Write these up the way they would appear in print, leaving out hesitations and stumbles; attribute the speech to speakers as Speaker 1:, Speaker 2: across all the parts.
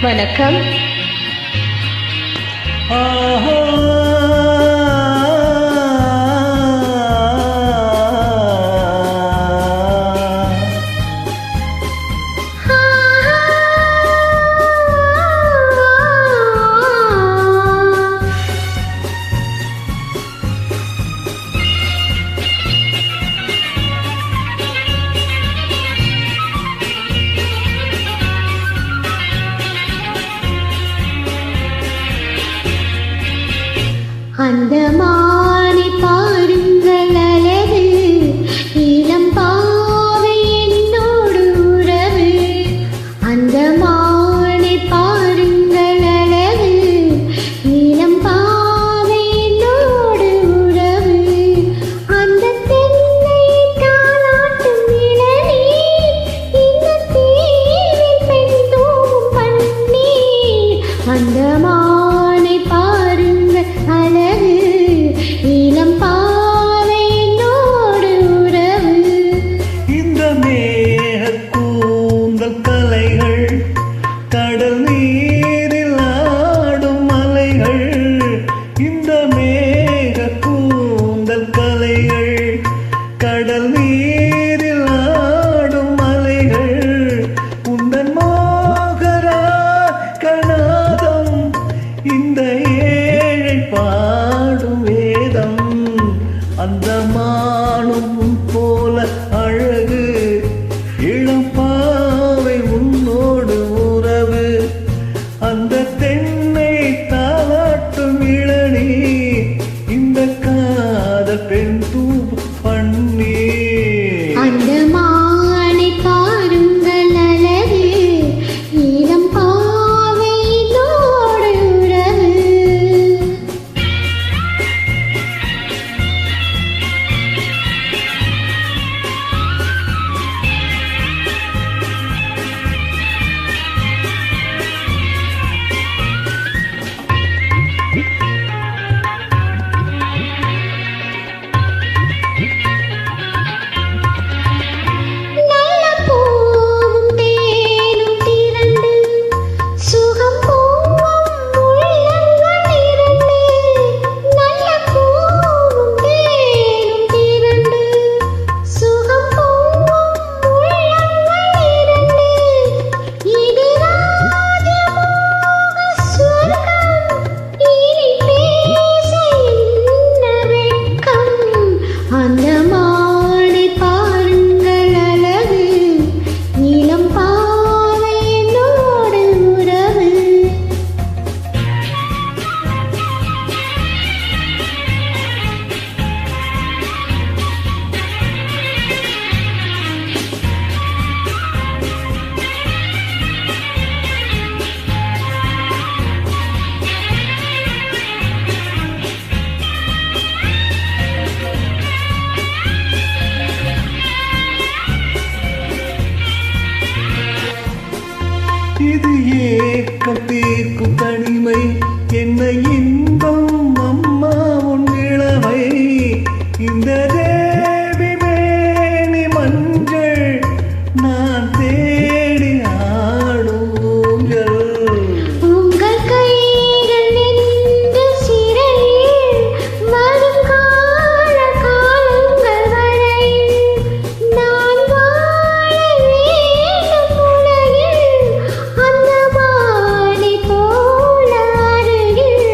Speaker 1: வணக்கம்.
Speaker 2: அந்த மானை பாருங்கள் அழகு, இளம் பாவை என்னோடு உறவு. அந்த மானை பாருங்கள் அழகு, இளம் பாவை என்னோடு உறவு. அந்த தென்னை தாலாட்டும் இளநீர், இந்த தீவில் பெண் தூவும் பன்னீர். அந்த மானை பாருங்கள் அழகு, இளம் பாவை என்னோடு உறவு.
Speaker 3: இந்த மேக கூந்தல் கலைகள், கடல் நீரில் ஆடும் மலைகள். இந்த மேக கூந்தல் கலைகள், கடல் நீரில் ஆடும் மலைகள். உந்தன் மோகரா கநாதம், இந்த ஏழை பாடும் வேதம். அந்த மானும் போல அழகு, இளம் பாவை உன்னோடு உறவு. அந்த தென்னை தாலாட்டும் இளநீர், இந்த காதல் பெண் தூவு பன்னீர்.
Speaker 2: அந்த மானை பாருங்கள் அழகு, இளம் பாவை என்னோடு உறவு. நல்ல பூவும் தேனும் திரண்டு, சுகம் பூவும் உள்ளங்கள் இரண்டு. நல்ல பூவும் தேனும் திரண்டு, சுகம் பூவும் உள்ளங்கள் இரண்டு. இது ராஜமோக சுவர்க்கம், இனி பேச என்ன வெட்கம். அந்த மானை பாருங்கள் அழகு, இளம் பாவை என்னோடு உறவு.
Speaker 3: இது ஏக்கம் தீர்க்கும் தனிமை, என்ன இன்பம் அம்மா உன் இளமை. இந்த தேவி மேனி மஞ்சள், நான் தேடி ஆடும் ஊஞ்சல்.
Speaker 2: உங்கள் கைகள் நின்ற சிறையில், வருங்கால காலங்கள் வரையில் நான் வாழ வேண்டும் உலகில். அந்த மானை போல அருகில்,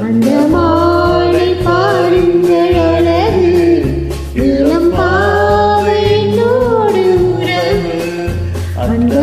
Speaker 2: அந்த மானை பாருங்கள் அழகு, இளம் பாவை என்னோடு உறவு. அந்த